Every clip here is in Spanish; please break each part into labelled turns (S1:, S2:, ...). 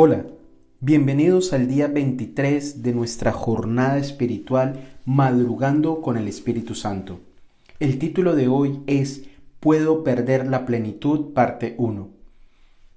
S1: Hola, bienvenidos al día 23 de nuestra jornada espiritual Madrugando con el Espíritu Santo. El título de hoy es ¿Puedo perder la plenitud? Parte 1.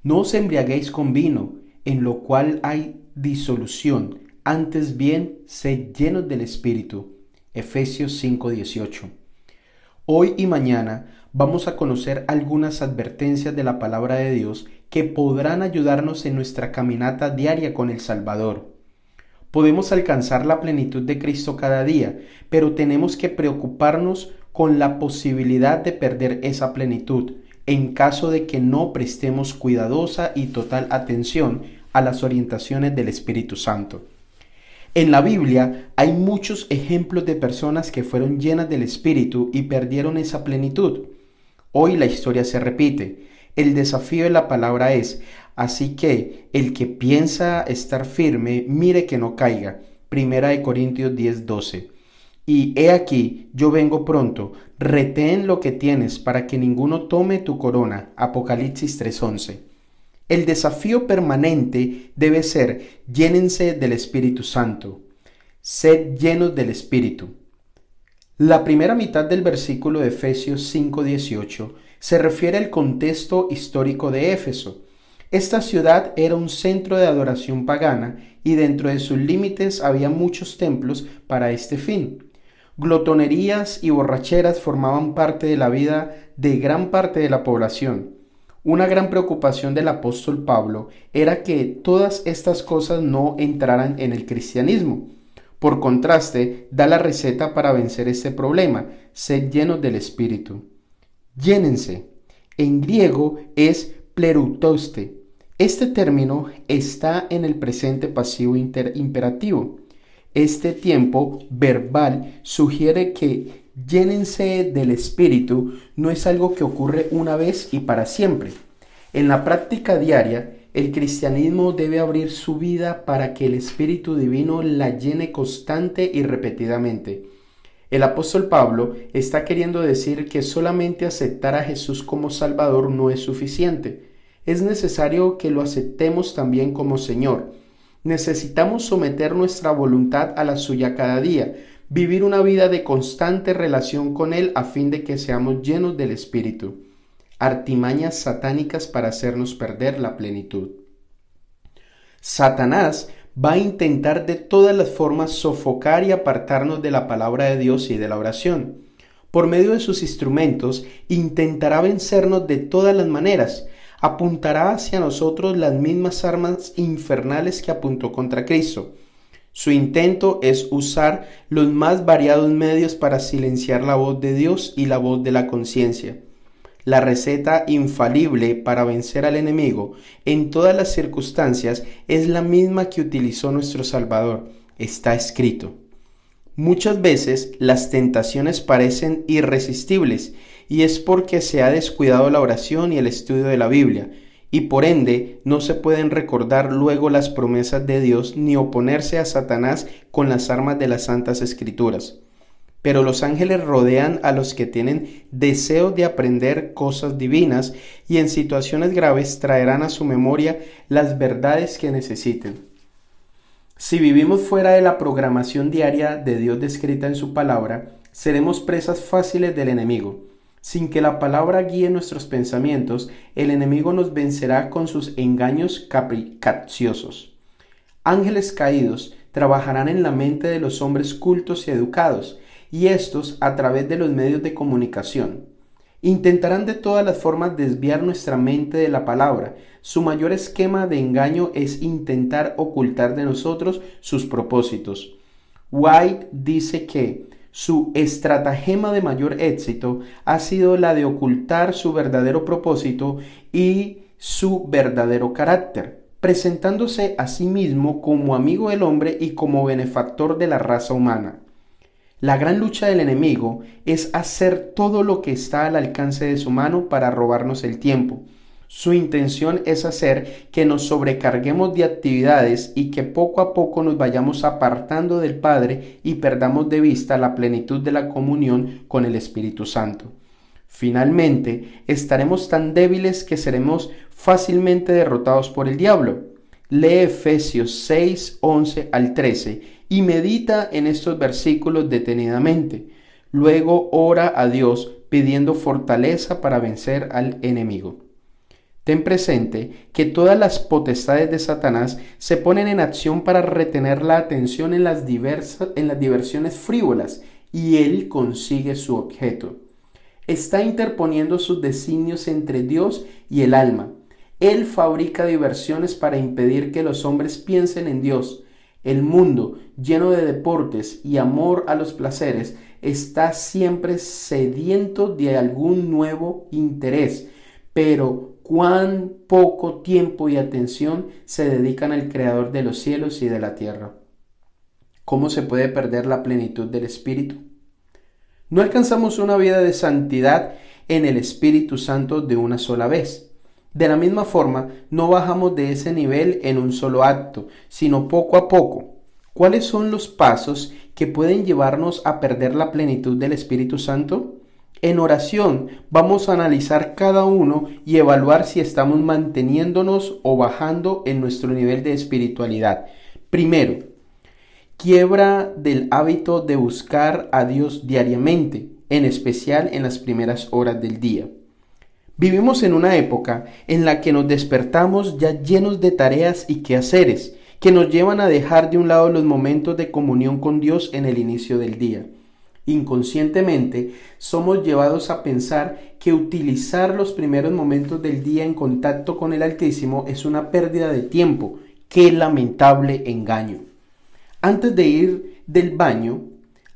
S1: No os embriaguéis con vino, en lo cual hay disolución, antes bien, sed llenos del Espíritu. Efesios 5:18. Hoy y mañana vamos a conocer algunas advertencias de la palabra de Dios que podrán ayudarnos en nuestra caminata diaria con el Salvador. Podemos alcanzar la plenitud de Cristo cada día, pero tenemos que preocuparnos con la posibilidad de perder esa plenitud en caso de que no prestemos cuidadosa y total atención a las orientaciones del Espíritu Santo. En la Biblia hay muchos ejemplos de personas que fueron llenas del Espíritu y perdieron esa plenitud. Hoy la historia se repite. El desafío de la palabra es, así que el que piensa estar firme, mire que no caiga. 1 Corintios 10:12. Y he aquí, yo vengo pronto, retén lo que tienes para que ninguno tome tu corona. Apocalipsis 3:11. El desafío permanente debe ser, llénense del Espíritu Santo. Sed llenos del Espíritu. La primera mitad del versículo de Efesios 5:18 se refiere al contexto histórico de Éfeso. Esta ciudad era un centro de adoración pagana y dentro de sus límites había muchos templos para este fin. Glotonerías y borracheras formaban parte de la vida de gran parte de la población. Una gran preocupación del apóstol Pablo era que todas estas cosas no entraran en el cristianismo. Por contraste, da la receta para vencer este problema: sed llenos del Espíritu. Llénense. En griego es plerútoste. Este término está en el presente pasivo imperativo. Este tiempo verbal sugiere que llénense del Espíritu no es algo que ocurre una vez y para siempre. En la práctica diaria, el cristianismo debe abrir su vida para que el Espíritu Divino la llene constante y repetidamente. El apóstol Pablo está queriendo decir que solamente aceptar a Jesús como Salvador no es suficiente. Es necesario que lo aceptemos también como Señor. Necesitamos someter nuestra voluntad a la suya cada día, vivir una vida de constante relación con Él a fin de que seamos llenos del Espíritu. Artimañas satánicas para hacernos perder la plenitud. Satanás va a intentar de todas las formas sofocar y apartarnos de la palabra de Dios y de la oración. Por medio de sus instrumentos, intentará vencernos de todas las maneras. Apuntará hacia nosotros las mismas armas infernales que apuntó contra Cristo. Su intento es usar los más variados medios para silenciar la voz de Dios y la voz de la conciencia. La receta infalible para vencer al enemigo en todas las circunstancias es la misma que utilizó nuestro Salvador. Está escrito. Muchas veces las tentaciones parecen irresistibles y es porque se ha descuidado la oración y el estudio de la Biblia, y por ende no se pueden recordar luego las promesas de Dios ni oponerse a Satanás con las armas de las Santas Escrituras. Pero los ángeles rodean a los que tienen deseo de aprender cosas divinas y en situaciones graves traerán a su memoria las verdades que necesiten. Si vivimos fuera de la programación diaria de Dios descrita en su palabra, seremos presas fáciles del enemigo. Sin que la palabra guíe nuestros pensamientos, el enemigo nos vencerá con sus engaños capciosos. Ángeles caídos trabajarán en la mente de los hombres cultos y educados, y estos a través de los medios de comunicación. Intentarán de todas las formas desviar nuestra mente de la palabra. Su mayor esquema de engaño es intentar ocultar de nosotros sus propósitos. White dice que su estratagema de mayor éxito ha sido la de ocultar su verdadero propósito y su verdadero carácter, presentándose a sí mismo como amigo del hombre y como benefactor de la raza humana. La gran lucha del enemigo es hacer todo lo que está al alcance de su mano para robarnos el tiempo. Su intención es hacer que nos sobrecarguemos de actividades y que poco a poco nos vayamos apartando del Padre y perdamos de vista la plenitud de la comunión con el Espíritu Santo. Finalmente, estaremos tan débiles que seremos fácilmente derrotados por el diablo. Lee Efesios 6, 11 al 13 y medita en estos versículos detenidamente. Luego ora a Dios pidiendo fortaleza para vencer al enemigo. Ten presente que todas las potestades de Satanás se ponen en acción para retener la atención en las diversiones frívolas, y él consigue su objeto. Está interponiendo sus designios entre Dios y el alma. Él fabrica diversiones para impedir que los hombres piensen en Dios. El mundo, lleno de deportes y amor a los placeres, está siempre sediento de algún nuevo interés, pero cuán poco tiempo y atención se dedican al Creador de los cielos y de la tierra. ¿Cómo se puede perder la plenitud del Espíritu? No alcanzamos una vida de santidad en el Espíritu Santo de una sola vez. De la misma forma, no bajamos de ese nivel en un solo acto, sino poco a poco. ¿Cuáles son los pasos que pueden llevarnos a perder la plenitud del Espíritu Santo? En oración vamos a analizar cada uno y evaluar si estamos manteniéndonos o bajando en nuestro nivel de espiritualidad. Primero, quiebra del hábito de buscar a Dios diariamente, en especial en las primeras horas del día. Vivimos en una época en la que nos despertamos ya llenos de tareas y quehaceres que nos llevan a dejar de un lado los momentos de comunión con Dios en el inicio del día. Inconscientemente somos llevados a pensar que utilizar los primeros momentos del día en contacto con el Altísimo es una pérdida de tiempo. ¡Qué lamentable engaño! Antes de ir del baño,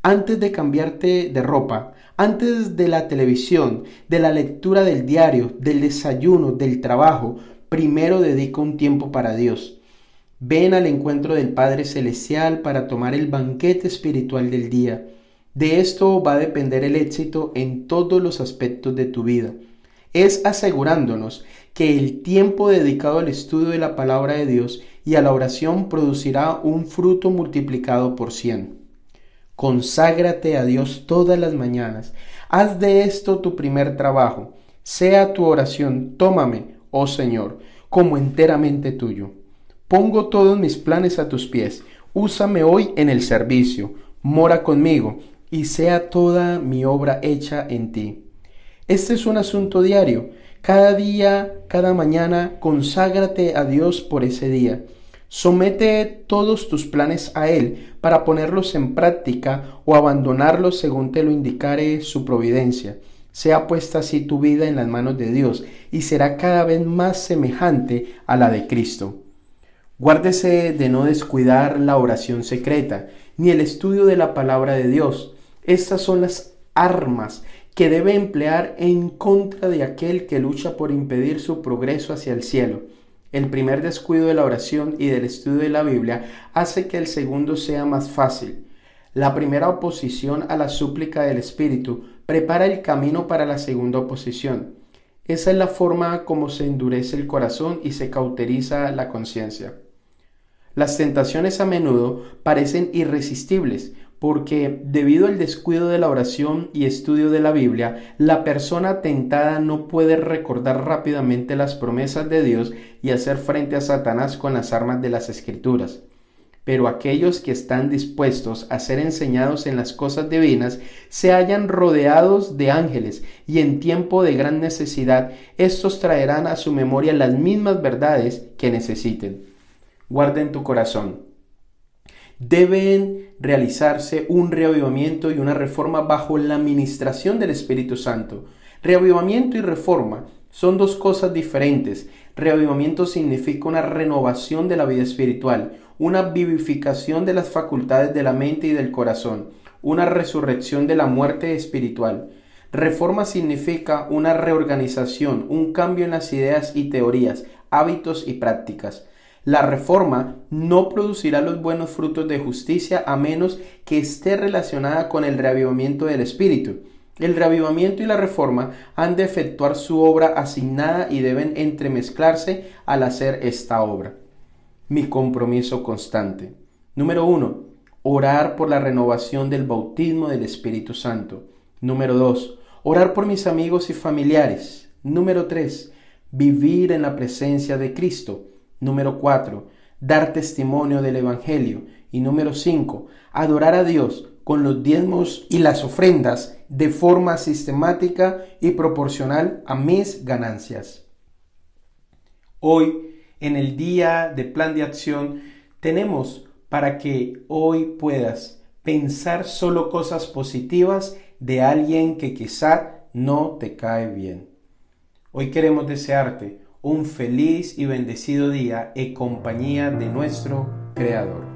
S1: antes de cambiarte de ropa, antes de la televisión, de la lectura del diario, del desayuno, del trabajo, primero dedica un tiempo para Dios. Ven al encuentro del Padre Celestial para tomar el banquete espiritual del día. De esto va a depender el éxito en todos los aspectos de tu vida. Es asegurándonos que el tiempo dedicado al estudio de la palabra de Dios y a la oración producirá un fruto multiplicado por 100. Conságrate a Dios todas las mañanas. Haz de esto tu primer trabajo. Sea tu oración: tómame, oh Señor, como enteramente tuyo. Pongo todos mis planes a tus pies. Úsame hoy en el servicio. Mora conmigo y sea toda mi obra hecha en ti. Este es un asunto diario. Cada día, cada mañana, conságrate a Dios por ese día. Somete todos tus planes a Él para ponerlos en práctica o abandonarlos según te lo indicare su providencia. Sea puesta así tu vida en las manos de Dios y será cada vez más semejante a la de Cristo. Guárdese de no descuidar la oración secreta ni el estudio de la palabra de Dios. Estas son las armas que debe emplear en contra de aquel que lucha por impedir su progreso hacia el cielo. El primer descuido de la oración y del estudio de la Biblia hace que el segundo sea más fácil. La primera oposición a la súplica del Espíritu prepara el camino para la segunda oposición. Esa es la forma como se endurece el corazón y se cauteriza la conciencia. Las tentaciones a menudo parecen irresistibles porque, debido al descuido de la oración y estudio de la Biblia, la persona tentada no puede recordar rápidamente las promesas de Dios y hacer frente a Satanás con las armas de las Escrituras. Pero aquellos que están dispuestos a ser enseñados en las cosas divinas se hallan rodeados de ángeles, y en tiempo de gran necesidad estos traerán a su memoria las mismas verdades que necesiten. Guarda en tu corazón. Deben realizarse un reavivamiento y una reforma bajo la administración del Espíritu Santo. Reavivamiento y reforma son dos cosas diferentes. Reavivamiento significa una renovación de la vida espiritual, una vivificación de las facultades de la mente y del corazón, una resurrección de la muerte espiritual. Reforma significa una reorganización, un cambio en las ideas y teorías, hábitos y prácticas. La reforma no producirá los buenos frutos de justicia a menos que esté relacionada con el reavivamiento del Espíritu. El reavivamiento y la reforma han de efectuar su obra asignada y deben entremezclarse al hacer esta obra. Mi compromiso constante. Número 1. Orar por la renovación del bautismo del Espíritu Santo. Número 2. Orar por mis amigos y familiares. Número 3. Vivir en la presencia de Cristo. Número 4. dar testimonio del Evangelio. Y número 5, adorar a Dios con los diezmos y las ofrendas de forma sistemática y proporcional a mis ganancias. Hoy, en el día de plan de acción, tenemos para que hoy puedas pensar solo cosas positivas de alguien que quizá no te cae bien. Hoy queremos desearte un feliz y bendecido día en compañía de nuestro Creador.